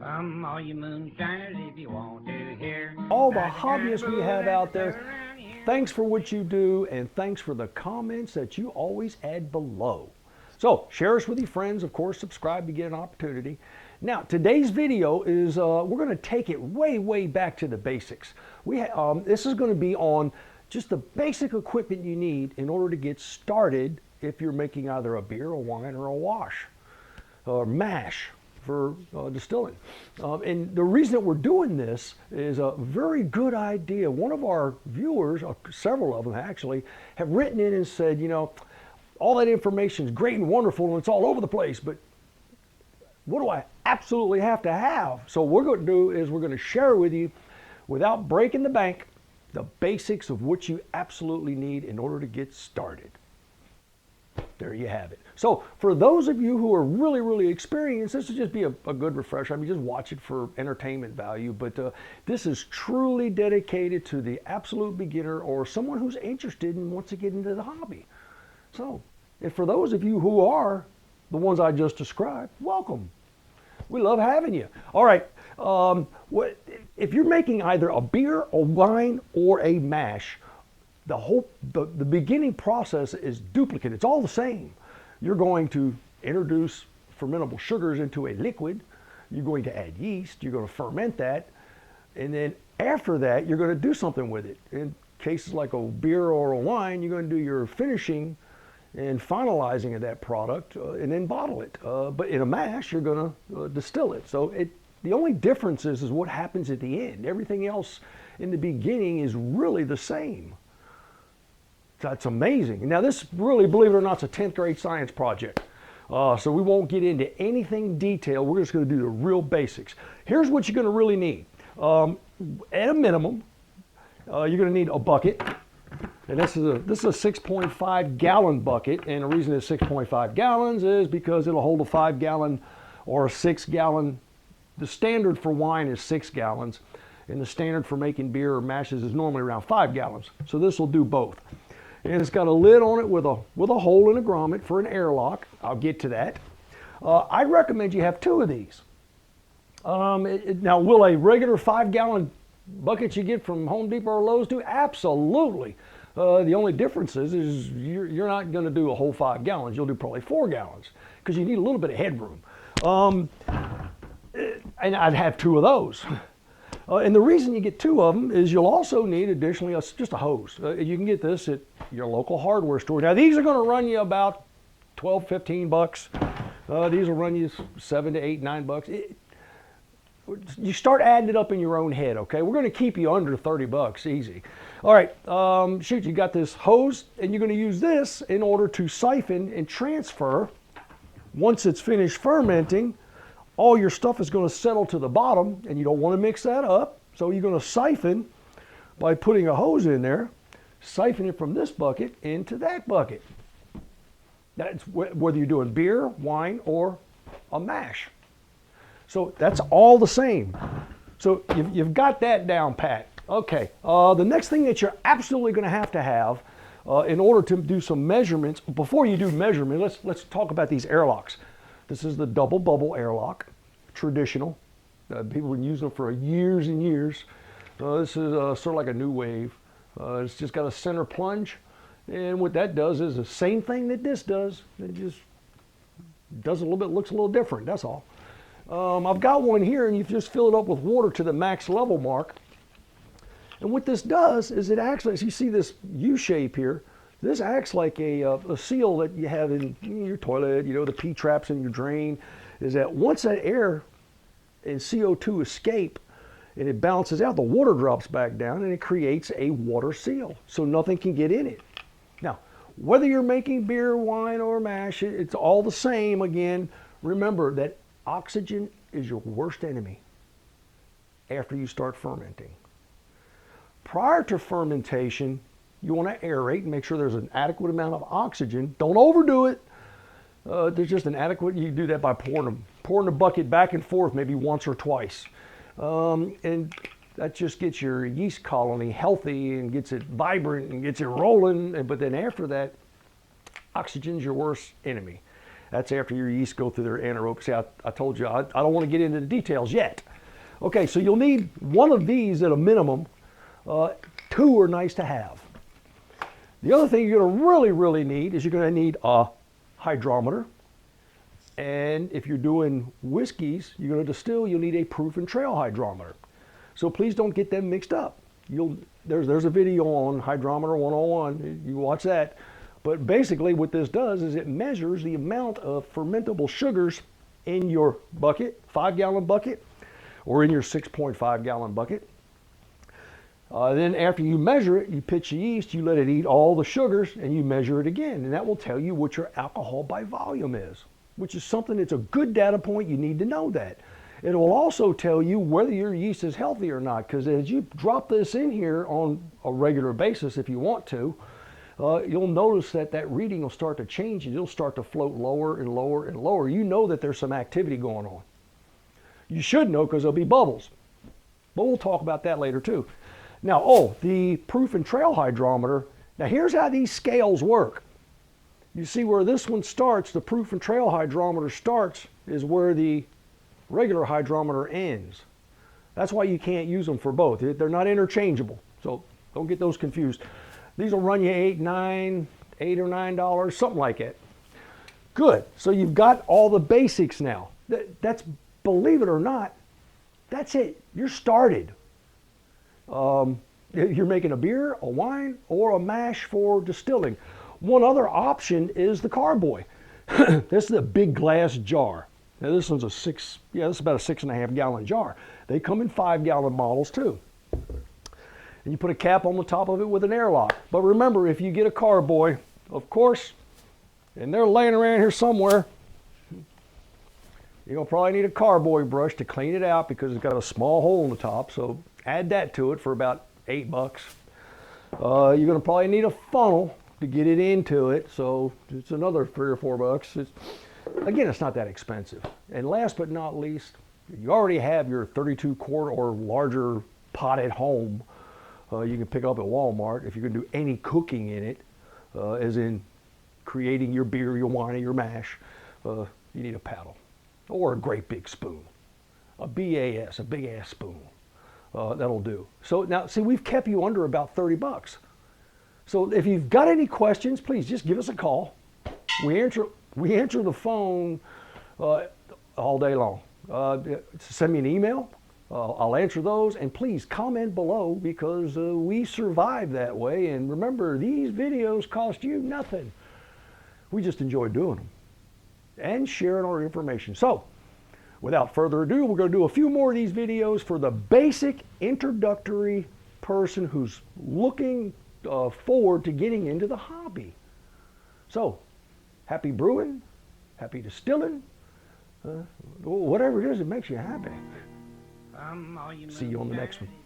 Come, all you moonshiners, if you want to hear All the about the kind of hobbyists we bull have that's out there, around here. thanks for what you do, and thanks for the comments that you always add below. So share us with your friends. Of course, subscribe to get an opportunity. Now, today's video is, we're going to take it way back to the basics. This is going to be on just the basic equipment you need in order to get started if you're making either a beer, a wine, or a wash, or mash for distilling. And the reason that we're doing this is a very good idea. One of our viewers, several of them actually, have written in and said, you know, all that information is great and wonderful and it's all over the place, but what do I absolutely have to have? So what we're going to do is we're going to share with you, without breaking the bank, the basics of what you absolutely need in order to get started. There you have it. So for those of you who are really experienced, this will just be a good refresher. I mean, just watch it for entertainment value, but this is truly dedicated to the absolute beginner or someone who's interested and wants to get into the hobby. So, and for those of you who are the ones I just described, welcome. We love having you. All right, if you're making either a beer, a wine, or a mash, the beginning process is duplicate. It's all the same. You're going to introduce fermentable sugars into a liquid. You're going to add yeast. You're going to ferment that. And then after that, you're going to do something with it. In cases like a beer or a wine, you're going to do your finishing and finalizing of that product and then bottle it. But in a mash, you're going to distill it. So the only difference is what happens at the end. Everything else in the beginning is really the same. That's amazing. Now this really, believe it or not, is a 10th grade science project. So we won't get into anything detailed. We're just going to do the real basics. Here's what you're going to really need. At a minimum, you're going to need a bucket. And this is a 6.5 gallon bucket. And the reason it's 6.5 gallons is because it'll hold a 5 gallon or a 6 gallon. The standard for wine is 6 gallons. And the standard for making beer or mashes is normally around 5 gallons. So this will do both. And it's got a lid on it with a hole and a grommet for an airlock. I'll get to that. I recommend you have 2 of these. Now, will a regular 5 gallon bucket you get from Home Depot or Lowe's do? Absolutely. The only difference is you're not going to do a whole 5 gallons. You'll do probably 4 gallons because you need a little bit of headroom. And I'd have 2 of those. And the reason you get 2 of them is you'll also need additionally just a hose. You can get this at your local hardware store. Now these are going to run you about 12, 15 bucks. These will run you 7 to 8, 9 bucks. You start adding it up in your own head, okay? We're going to keep you under 30 bucks, easy. All right, shoot, you got this hose, and you're going to use this in order to siphon and transfer. Once it's finished fermenting, all your stuff is going to settle to the bottom, and you don't want to mix that up. So you're going to siphon by putting a hose in there, siphon it from this bucket into that bucket. That's whether you're doing beer, wine, or a mash. So that's all the same. So you've got that down pat. Okay, the next thing that you're absolutely going to have in order to do some measurements, before you do measurement, let's talk about these airlocks. This is the double bubble airlock, traditional. People have been using them for years and years. This is sort of like a new wave. It's just got a center plunge. And what that does is the same thing that this does. It just does a little bit, looks a little different, that's all. I've got one here, and you just fill it up with water to the max level mark. And what this does is it actually, as you see this U shape here, this acts like a seal that you have in your toilet, you know, the P-traps in your drain, is that once that air and CO2 escape and it balances out, the water drops back down and it creates a water seal, so nothing can get in it. Now, whether you're making beer, wine, or mash, it's all the same. Again, remember that oxygen is your worst enemy after you start fermenting. Prior to fermentation, you want to aerate and make sure there's an adequate amount of oxygen. Don't overdo it. There's just an adequate, you do that by pouring the bucket back and forth maybe once or twice. And that just gets your yeast colony healthy and gets it vibrant and gets it rolling. But then after that, oxygen's your worst enemy. That's after your yeast go through their anaerobic. See, I told you, I don't want to get into the details yet. Okay, so you'll need one of these at a minimum. 2 are nice to have. The other thing you're going to really need is you're going to need a hydrometer. And if you're doing whiskeys, you're going to distill, you'll need a proof and trail hydrometer. So please don't get them mixed up. There's a video on Hydrometer 101. You watch that. But basically what this does is it measures the amount of fermentable sugars in your bucket, 5-gallon bucket, or in your 6.5-gallon bucket. Then after you measure it, you pitch the yeast, you let it eat all the sugars, and you measure it again. And that will tell you what your alcohol by volume is, which is something that's a good data point. You need to know that. It will also tell you whether your yeast is healthy or not, because as you drop this in here on a regular basis, if you want to, you'll notice that reading will start to change and it'll start to float lower and lower and lower. You know that there's some activity going on. You should know because there'll be bubbles. But we'll talk about that later too. Now, the proof and trail hydrometer. Now here's how these scales work. You see where this one starts, the proof and trail hydrometer starts, is where the regular hydrometer ends. That's why you can't use them for both. They're not interchangeable. So don't get those confused. These will run you $8 or $9, something like that. Good. So you've got all the basics now. That's, believe it or not, that's it. You're started. You're making a beer, a wine, or a mash for distilling. One other option is the carboy. This is a big glass jar. Now this one's this is about a 6.5-gallon jar. They come in 5-gallon bottles too. And you put a cap on the top of it with an airlock. But remember, if you get a carboy, of course, and they're laying around here somewhere, you're gonna probably need a carboy brush to clean it out because it's got a small hole in the top. So add that to it for about $8. You're gonna probably need a funnel to get it into it. So it's another $3 or $4. Again, it's not that expensive. And last but not least, you already have your 32-quart or larger pot at home. You can pick up at Walmart. If you're going to do any cooking in it, as in creating your beer, your wine, or your mash, you need a paddle or a great big spoon, a BAS, a big ass spoon. That'll do. So now, see, we've kept you under about $30. So if you've got any questions, please just give us a call. We answer the phone all day long. Send me an email. I'll answer those, and please comment below because we survive that way. And remember, these videos cost you nothing. We just enjoy doing them and sharing our information. So without further ado, we're going to do a few more of these videos for the basic introductory person who's looking forward to getting into the hobby. So happy brewing, happy distilling, whatever it is that makes you happy. All you See you on the next one. moon